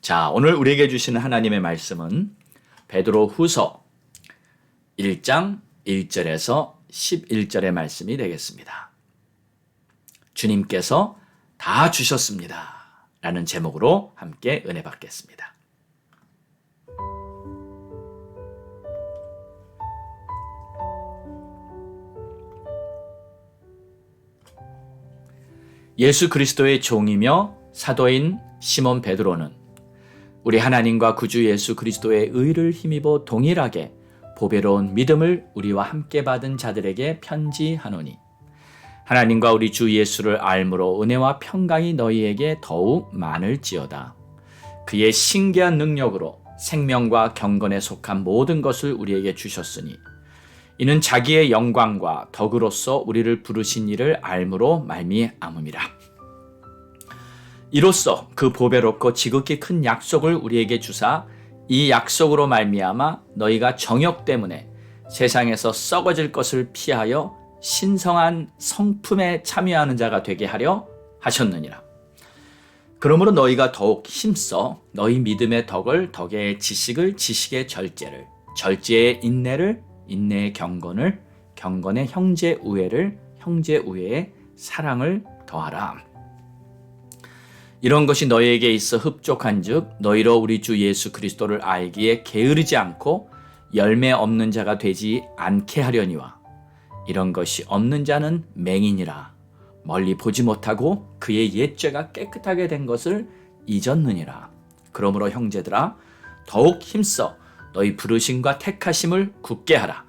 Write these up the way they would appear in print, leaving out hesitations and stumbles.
자, 오늘 우리에게 주시는 하나님의 말씀은 베드로 후서 1장 1절에서 11절의 말씀이 되겠습니다. 주님께서 다 주셨습니다. 라는 제목으로 함께 은혜 받겠습니다. 예수 그리스도의 종이며 사도인 시몬 베드로는 우리 하나님과 구주 예수 그리스도의 의를 힘입어 동일하게 보배로운 믿음을 우리와 함께 받은 자들에게 편지하노니 하나님과 우리 주 예수를 알므로 은혜와 평강이 너희에게 더욱 많을지어다. 그의 신기한 능력으로 생명과 경건에 속한 모든 것을 우리에게 주셨으니 이는 자기의 영광과 덕으로서 우리를 부르신 이를 알므로 말미암음이라. 이로써 그 보배롭고 지극히 큰 약속을 우리에게 주사 이 약속으로 말미암아 너희가 정욕 때문에 세상에서 썩어질 것을 피하여 신성한 성품에 참여하는 자가 되게 하려 하셨느니라. 그러므로 너희가 더욱 힘써 너희 믿음의 덕을 덕의 지식을 지식의 절제를 절제의 인내를 인내의 경건을 경건의 형제 우애를 형제 우애의 사랑을 더하라. 이런 것이 너희에게 있어 흡족한 즉 너희로 우리 주 예수 그리스도를 알기에 게으르지 않고 열매 없는 자가 되지 않게 하려니와 이런 것이 없는 자는 맹인이라 멀리 보지 못하고 그의 옛죄가 깨끗하게 된 것을 잊었느니라. 그러므로 형제들아 더욱 힘써 너희 부르심과 택하심을 굳게 하라.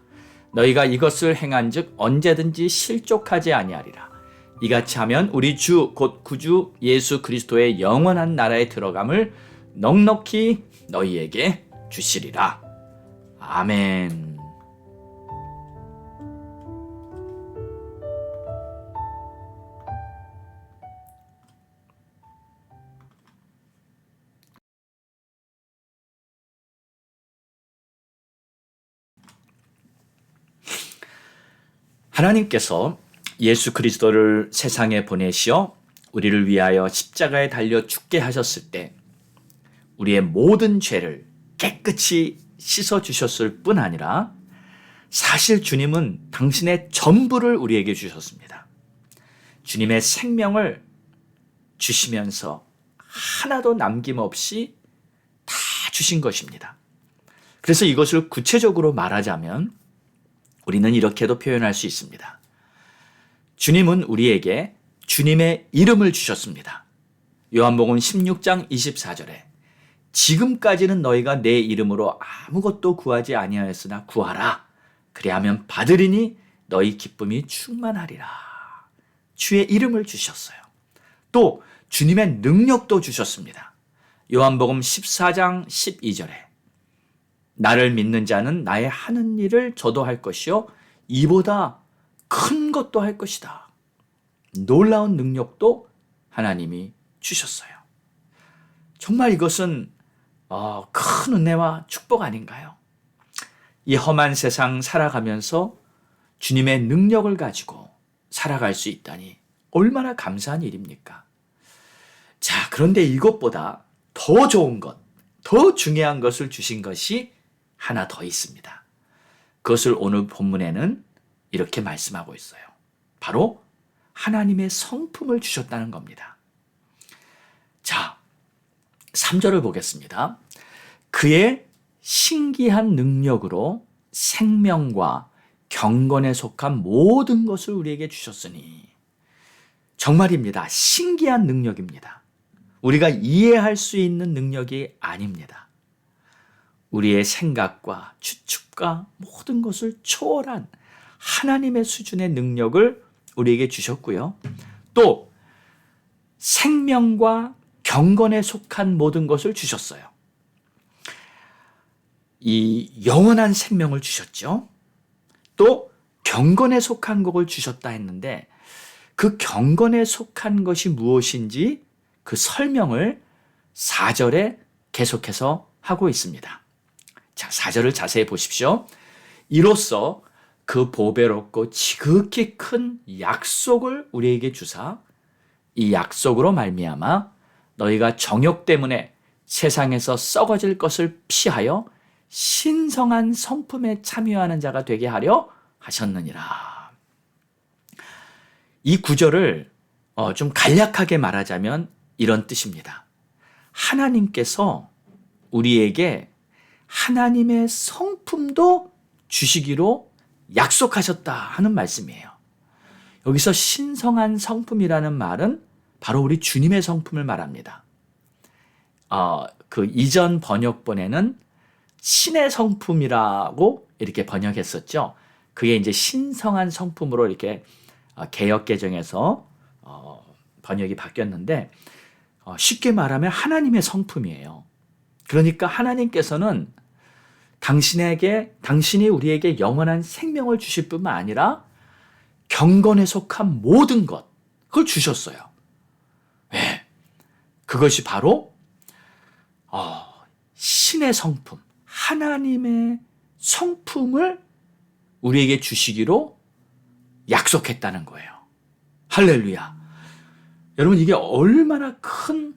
너희가 이것을 행한즉 언제든지 실족하지 아니하리라. 이같이 하면 우리 주 곧 구주 예수 그리스도의 영원한 나라에 들어감을 넉넉히 너희에게 주시리라. 아멘. 하나님께서 예수 그리스도를 세상에 보내시어 우리를 위하여 십자가에 달려 죽게 하셨을 때 우리의 모든 죄를 깨끗이 씻어주셨을 뿐 아니라 사실 주님은 당신의 전부를 우리에게 주셨습니다. 주님의 생명을 주시면서 하나도 남김없이 다 주신 것입니다. 그래서 이것을 구체적으로 말하자면 우리는 이렇게도 표현할 수 있습니다. 주님은 우리에게 주님의 이름을 주셨습니다. 요한복음 16장 24절에 지금까지는 너희가 내 이름으로 아무것도 구하지 아니하였으나 구하라. 그리하면 받으리니 너희 기쁨이 충만하리라. 주의 이름을 주셨어요. 또 주님의 능력도 주셨습니다. 요한복음 14장 12절에 나를 믿는 자는 나의 하는 일을 저도 할 것이요 이보다 큰 것도 할 것이다. 놀라운 능력도 하나님이 주셨어요. 정말 이것은 큰 은혜와 축복 아닌가요? 이 험한 세상 살아가면서 주님의 능력을 가지고 살아갈 수 있다니 얼마나 감사한 일입니까? 자, 그런데 이것보다 더 좋은 것, 더 중요한 것을 주신 것이 하나 더 있습니다. 그것을 오늘 본문에는 이렇게 말씀하고 있어요. 바로 하나님의 성품을 주셨다는 겁니다. 자, 3절을 보겠습니다. 그의 신기한 능력으로 생명과 경건에 속한 모든 것을 우리에게 주셨으니 정말입니다. 신기한 능력입니다. 우리가 이해할 수 있는 능력이 아닙니다. 우리의 생각과 추측과 모든 것을 초월한 하나님의 수준의 능력을 우리에게 주셨고요. 또 생명과 경건에 속한 모든 것을 주셨어요. 이 영원한 생명을 주셨죠. 또 경건에 속한 것을 주셨다 했는데 그 경건에 속한 것이 무엇인지 그 설명을 4절에 계속해서 하고 있습니다. 자, 4절을 자세히 보십시오. 이로써 그 보배롭고 지극히 큰 약속을 우리에게 주사 이 약속으로 말미암아 너희가 정욕 때문에 세상에서 썩어질 것을 피하여 신성한 성품에 참여하는 자가 되게 하려 하셨느니라. 이 구절을 좀 간략하게 말하자면 이런 뜻입니다. 하나님께서 우리에게 하나님의 성품도 주시기로 약속하셨다 하는 말씀이에요. 여기서 신성한 성품이라는 말은 바로 우리 주님의 성품을 말합니다. 그 이전 번역본에는 신의 성품이라고 이렇게 번역했었죠. 그게 이제 신성한 성품으로 이렇게 개역개정에서 번역이 바뀌었는데 쉽게 말하면 하나님의 성품이에요. 그러니까 하나님께서는 당신이 우리에게 영원한 생명을 주실 뿐만 아니라 경건에 속한 모든 것, 그걸 주셨어요. 왜? 그것이 바로 신의 성품, 하나님의 성품을 우리에게 주시기로 약속했다는 거예요. 할렐루야. 여러분, 이게 얼마나 큰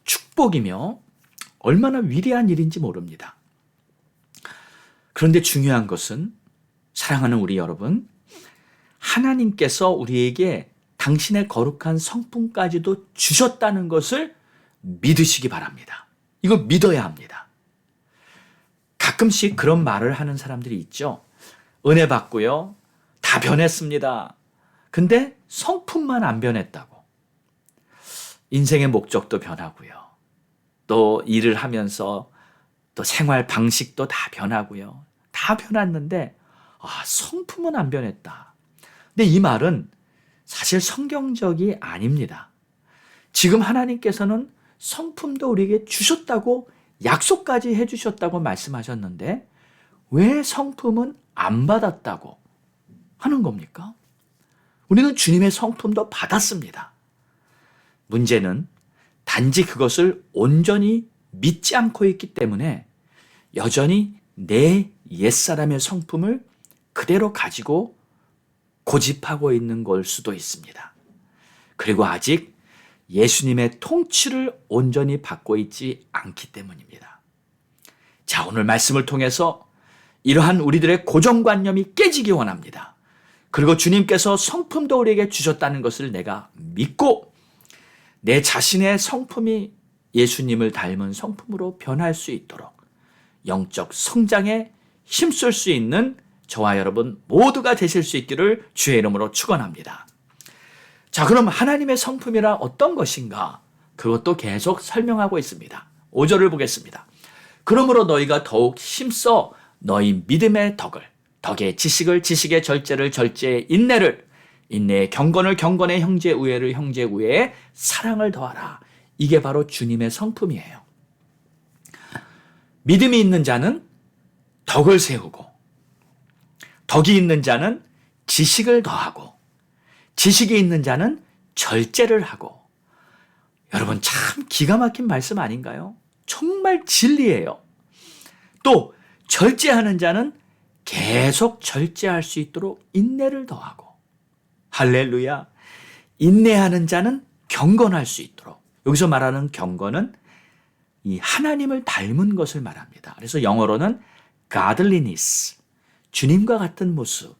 축복이며 얼마나 위대한 일인지 모릅니다. 그런데 중요한 것은, 사랑하는 우리 여러분, 하나님께서 우리에게 당신의 거룩한 성품까지도 주셨다는 것을 믿으시기 바랍니다. 이거 믿어야 합니다. 가끔씩 그런 말을 하는 사람들이 있죠. 은혜 받고요, 다 변했습니다. 근데 성품만 안 변했다고. 인생의 목적도 변하고요, 또 일을 하면서 또 생활 방식도 다 변하고요, 다 변했는데 성품은 안 변했다. 근데 이 말은 사실 성경적이 아닙니다. 지금 하나님께서는 성품도 우리에게 주셨다고, 약속까지 해주셨다고 말씀하셨는데 왜 성품은 안 받았다고 하는 겁니까? 우리는 주님의 성품도 받았습니다. 문제는 단지 그것을 온전히 믿지 않고 있기 때문에 여전히 내 옛사람의 성품을 그대로 가지고 고집하고 있는 걸 수도 있습니다. 그리고 아직 예수님의 통치를 온전히 받고 있지 않기 때문입니다. 자, 오늘 말씀을 통해서 이러한 우리들의 고정관념이 깨지기 원합니다. 그리고 주님께서 성품도 우리에게 주셨다는 것을 내가 믿고 내 자신의 성품이 예수님을 닮은 성품으로 변할 수 있도록 영적 성장에 힘쓸 수 있는 저와 여러분 모두가 되실 수 있기를 주의 이름으로 축원합니다. 자, 그럼 하나님의 성품이라 어떤 것인가? 그것도 계속 설명하고 있습니다. 5절을 보겠습니다. 그러므로 너희가 더욱 힘써 너희 믿음의 덕의 지식을, 지식의 절제를, 절제의 인내를, 인내의 경건을, 경건의 형제 우애를, 형제 우애의 사랑을 더하라. 이게 바로 주님의 성품이에요. 믿음이 있는 자는 덕을 세우고, 덕이 있는 자는 지식을 더하고, 지식이 있는 자는 절제를 하고. 여러분, 참 기가 막힌 말씀 아닌가요? 정말 진리예요. 또 절제하는 자는 계속 절제할 수 있도록 인내를 더하고. 할렐루야. 인내하는 자는 경건할 수 있도록. 여기서 말하는 경건은 이 하나님을 닮은 것을 말합니다. 그래서 영어로는 godliness, 주님과 같은 모습,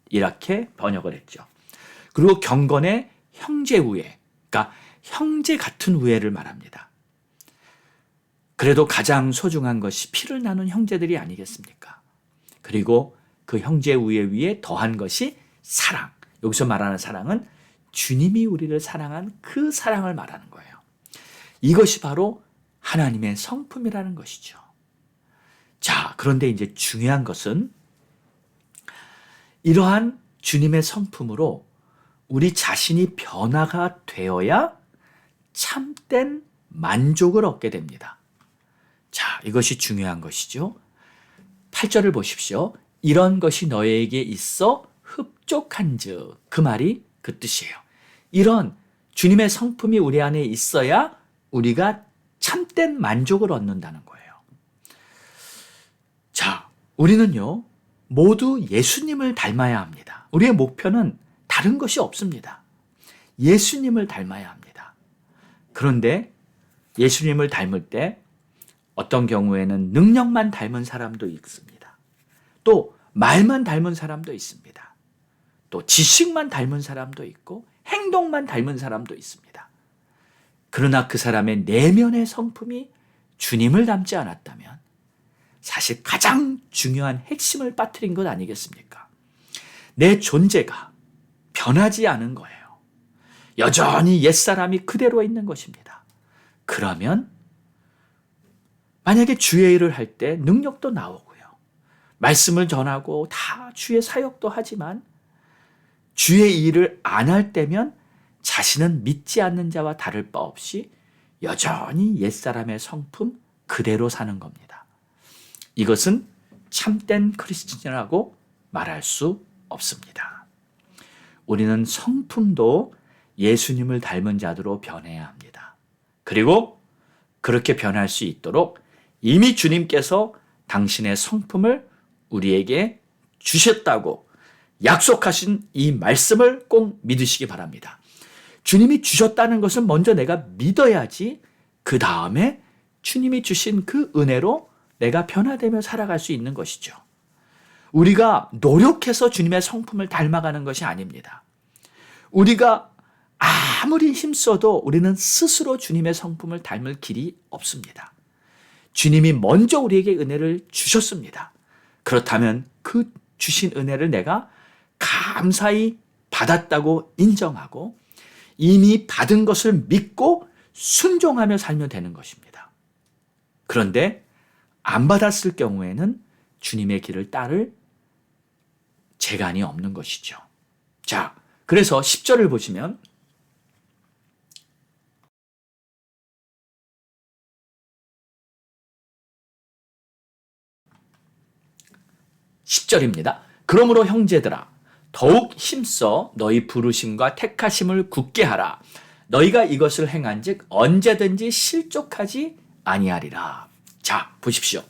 이렇게 번역을 했죠. 그리고 경건의 형제 우애, 그러니까 형제 같은 우애를 말합니다. 그래도 가장 소중한 것이 피를 나눈 형제들이 아니겠습니까? 그리고 그 형제 우애 위에 더한 것이 사랑. 여기서 말하는 사랑은 주님이 우리를 사랑한 그 사랑을 말하는 거예요. 이것이 바로 하나님의 성품이라는 것이죠. 자, 그런데 이제 중요한 것은 이러한 주님의 성품으로 우리 자신이 변화가 되어야 참된 만족을 얻게 됩니다. 자, 이것이 중요한 것이죠. 8절을 보십시오. 이런 것이 너에게 있어 흡족한즉. 그 말이 그 뜻이에요. 이런 주님의 성품이 우리 안에 있어야 우리가 참된 만족을 얻는다는 거예요. 자, 우리는요, 모두 예수님을 닮아야 합니다. 우리의 목표는 다른 것이 없습니다. 예수님을 닮아야 합니다. 그런데 예수님을 닮을 때 어떤 경우에는 능력만 닮은 사람도 있습니다. 또 말만 닮은 사람도 있습니다. 또 지식만 닮은 사람도 있고 행동만 닮은 사람도 있습니다. 그러나 그 사람의 내면의 성품이 주님을 닮지 않았다면 사실 가장 중요한 핵심을 빠뜨린 것 아니겠습니까? 내 존재가 변하지 않은 거예요. 여전히 옛사람이 그대로 있는 것입니다. 그러면 만약에 주의 일을 할 때 능력도 나오고요. 말씀을 전하고 다 주의 사역도 하지만 주의 일을 안 할 때면 자신은 믿지 않는 자와 다를 바 없이 여전히 옛사람의 성품 그대로 사는 겁니다. 이것은 참된 크리스천이라고 말할 수 없습니다. 우리는 성품도 예수님을 닮은 자들로 변해야 합니다. 그리고 그렇게 변할 수 있도록 이미 주님께서 당신의 성품을 우리에게 주셨다고 약속하신 이 말씀을 꼭 믿으시기 바랍니다. 주님이 주셨다는 것을 먼저 내가 믿어야지 그 다음에 주님이 주신 그 은혜로 내가 변화되며 살아갈 수 있는 것이죠. 우리가 노력해서 주님의 성품을 닮아가는 것이 아닙니다. 우리가 아무리 힘써도 우리는 스스로 주님의 성품을 닮을 길이 없습니다. 주님이 먼저 우리에게 은혜를 주셨습니다. 그렇다면 그 주신 은혜를 내가 감사히 받았다고 인정하고 이미 받은 것을 믿고 순종하며 살면 되는 것입니다. 그런데 안 받았을 경우에는 주님의 길을 따를 재간이 없는 것이죠. 자, 그래서 10절을 보시면 10절입니다. 그러므로 형제들아 더욱 힘써 너희 부르심과 택하심을 굳게 하라. 너희가 이것을 행한즉 언제든지 실족하지 아니하리라. 자, 보십시오.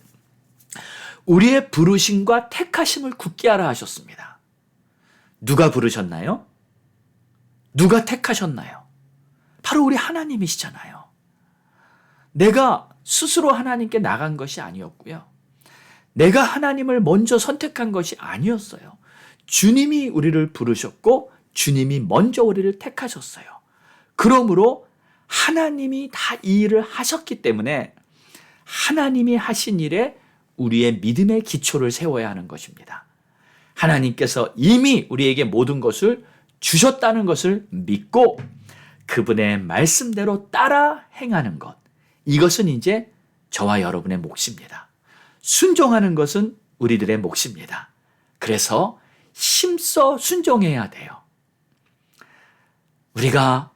우리의 부르심과 택하심을 굳게 하라 하셨습니다. 누가 부르셨나요? 누가 택하셨나요? 바로 우리 하나님이시잖아요. 내가 스스로 하나님께 나간 것이 아니었고요. 내가 하나님을 먼저 선택한 것이 아니었어요. 주님이 우리를 부르셨고 주님이 먼저 우리를 택하셨어요. 그러므로 하나님이 다 이 일을 하셨기 때문에 하나님이 하신 일에 우리의 믿음의 기초를 세워야 하는 것입니다. 하나님께서 이미 우리에게 모든 것을 주셨다는 것을 믿고 그분의 말씀대로 따라 행하는 것. 이것은 이제 저와 여러분의 몫입니다. 순종하는 것은 우리들의 몫입니다. 그래서 힘써 순종해야 돼요. 우리가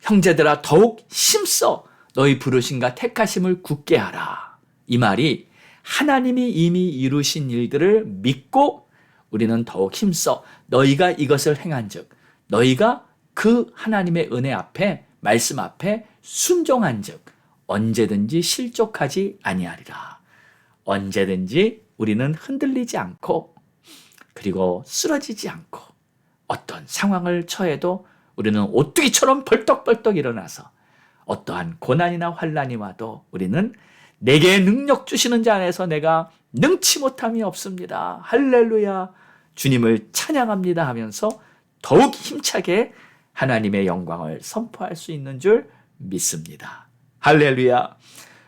형제들아 더욱 힘써 너희 부르심과 택하심을 굳게 하라. 이 말이 하나님이 이미 이루신 일들을 믿고 우리는 더욱 힘써 너희가 이것을 행한즉 너희가 그 하나님의 은혜 앞에 말씀 앞에 순종한즉 언제든지 실족하지 아니하리라. 언제든지 우리는 흔들리지 않고 그리고 쓰러지지 않고 어떤 상황을 처해도 우리는 오뚜기처럼 벌떡벌떡 일어나서 어떠한 고난이나 환난이 와도 우리는 내게 능력 주시는 자 안에서 내가 능치 못함이 없습니다. 할렐루야. 주님을 찬양합니다 하면서 더욱 힘차게 하나님의 영광을 선포할 수 있는 줄 믿습니다. 할렐루야.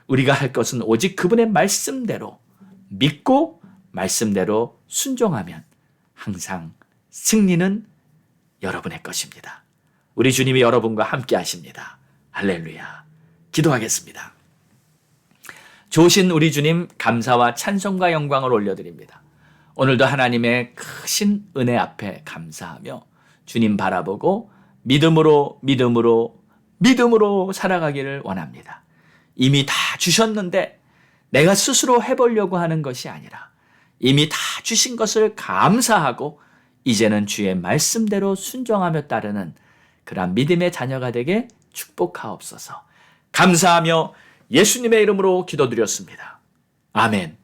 우리가 할 것은 오직 그분의 말씀대로 믿고 말씀대로 순종하면 항상 승리는 여러분의 것입니다. 우리 주님이 여러분과 함께 하십니다. 할렐루야. 기도하겠습니다. 좋으신 우리 주님 감사와 찬송과 영광을 올려드립니다. 오늘도 하나님의 크신 은혜 앞에 감사하며 주님 바라보고 믿음으로 살아가기를 원합니다. 이미 다 주셨는데 내가 스스로 해보려고 하는 것이 아니라 이미 다 주신 것을 감사하고 이제는 주의 말씀대로 순종하며 따르는 그런 믿음의 자녀가 되게 축복하옵소서. 감사하며 예수님의 이름으로 기도드렸습니다. 아멘.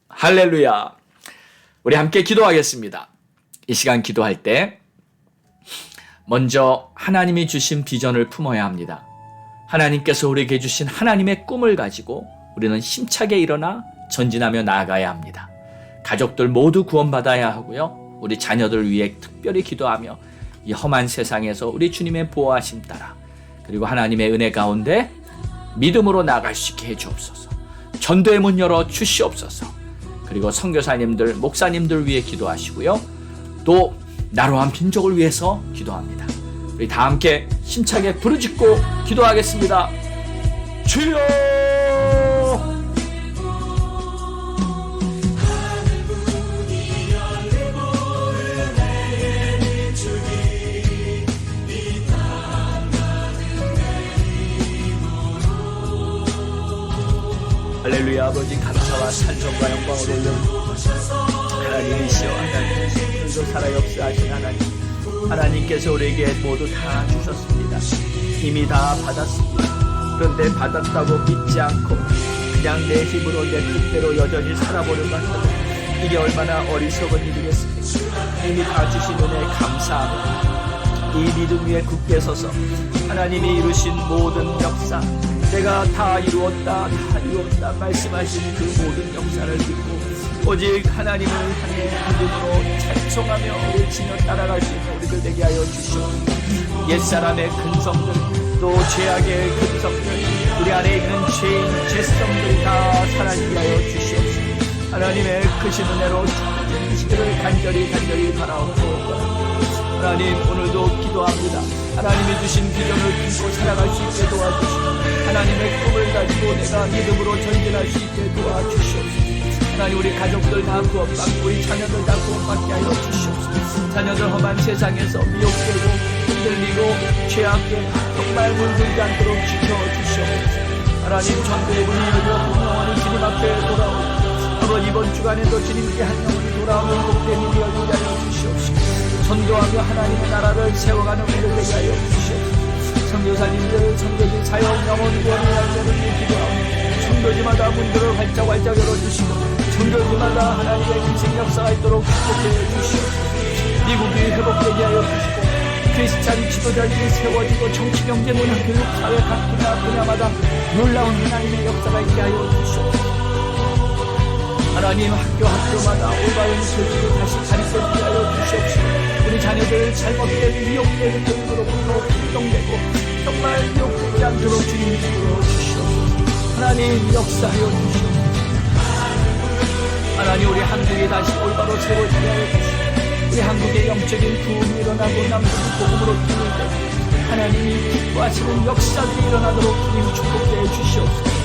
할렐루야. 우리 함께 기도하겠습니다. 이 시간 기도할 때 먼저 하나님이 주신 비전을 품어야 합니다. 하나님께서 우리에게 주신 하나님의 꿈을 가지고 우리는 힘차게 일어나 전진하며 나아가야 합니다. 가족들 모두 구원받아야 하고요. 우리 자녀들 위해 특별히 기도하며 이 험한 세상에서 우리 주님의 보호하심 따라 그리고 하나님의 은혜 가운데 믿음으로 나아갈 수 있게 해주옵소서. 전도의 문 열어 주시옵소서. 그리고 선교사님들, 목사님들 위해 기도하시고요. 또 나로한 민족을 위해서 기도합니다. 우리 다 함께 힘차게 부르짖고 기도하겠습니다. 주여! 할렐루야. 아버지 감사와 찬송과 영광을 올려 하나님이시여 하나님 오늘도 살아역사하신 하나님 하나님께서 우리에게 모두 다 주셨습니다. 이미 다 받았습니다. 그런데 받았다고 믿지 않고 그냥 내 힘으로 내 뜻대로 여전히 살아보려고 한다면 이게 얼마나 어리석은 일이겠습니까? 이미 다 주신 은혜에 감사하고 이 믿음 위에 굳게 서서 하나님이 이루신 모든 역사 내가 다 이루었다 말씀하신 그 모든 역사를 믿고 오직 하나님을 향해 믿음으로 찬송하며 외치며 따라갈 수 있는 우리들 되게 하여 주시옵소서. 옛사람의 근성들 또 죄악의 근성들 우리 안에 있는 죄인 죄성들 다 사라지게 하여 주시옵소서. 하나님의 크신 은혜로 주시기를 간절히 바라옵고 하나님 오늘도 기도합니다. 하나님이 주신 비전을 품고 살아갈 수 있게 도와주시고 하나님의 꿈을 가지고 내가 믿음으로 전진할 수 있게 도와주시옵소서. 하나님 우리 가족들 다 구원받고 우리 자녀들 다 구원받게 하여 주시옵소서. 자녀들 험한 세상에서 미혹되고 흔들리고 죄악에 정말 물들지 않도록 지켜주시옵소서. 하나님 전도의 문이 열려 영원히 주님 앞에 돌아오고 아버지 이번 주간에도 주님께 한 영혼이 돌아오는 복된 일이 열리게 하여 주시옵소서. 선교하며 하나님의 나라를 세워가는 우리를 되게 하여 주시옵소서. 선교사님들 선교지 사역 영혼 구원의 열매를 기도하며 선교지마다 문들을 활짝 열어주시고 선교지마다 하나님의 인생 역사가 있도록 축복해 주시옵소서. 미국이 회복되게 하여 주시고 크리스찬 지도자들이 세워지고 정치 경제 문화 교육 사회 각 분야마다 놀라운 하나님의 역사가 있게 하여 주시옵소서. 하나님 학교마다 올바른 교육을 다시 가르쳐주게 하여 주시옵소서. 우리 자녀들 잘못된 미혹된 교육으로부터 걱정되고 정말 미혹되지 않도록 주님 이끌어 주시옵소서. 하나님 역사하여 주시옵소서. 하나님 우리 한국이 다시 올바로 세워지게 하여 주시옵소서. 우리 한국의 영적인 부흥이 일어나고 남북이 복음으로 통일되고 하나님이 기뻐하시는 역사들이 일어나도록 주님 축복해 주시옵소서.